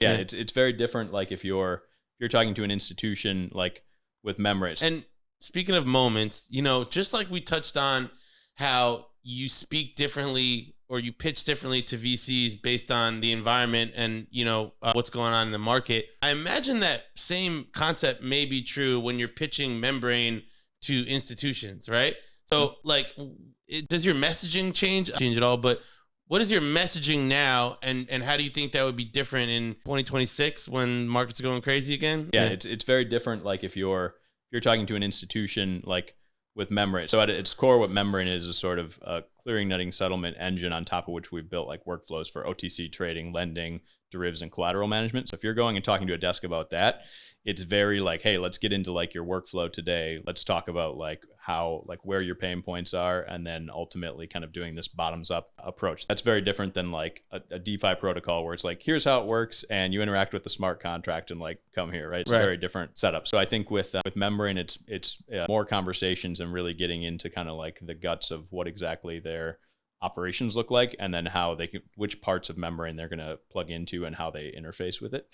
Yeah, it's very different. Like if you're talking to an institution like with Memrate. And speaking of moments, just like we touched on how you speak differently or you pitch differently to VCs based on the environment and, what's going on in the market. I imagine that same concept may be true when you're pitching Membrane to institutions, right? So does your messaging change at all? But what is your messaging now, and how do you think that would be different in 2026 when markets are going crazy again? Yeah, it's very different. Like if you're talking to an institution like with Membrane. So at its core, what Membrane is sort of a clearing, netting, settlement engine on top of which we've built like workflows for OTC trading, lending, derivatives, and collateral management. So if you're going and talking to a desk about that, it's very like, hey, let's get into like your workflow today. Let's talk about like how, like where your pain points are, and then ultimately kind of doing this bottoms up approach. That's very different than like a DeFi protocol where it's like, here's how it works, and you interact with the smart contract and like come here, right? It's a very different setup. So I think with Membrane, it's more conversations and really getting into kind of like the guts of what exactly their operations look like, and then how which parts of Membrane they're going to plug into and how they interface with it.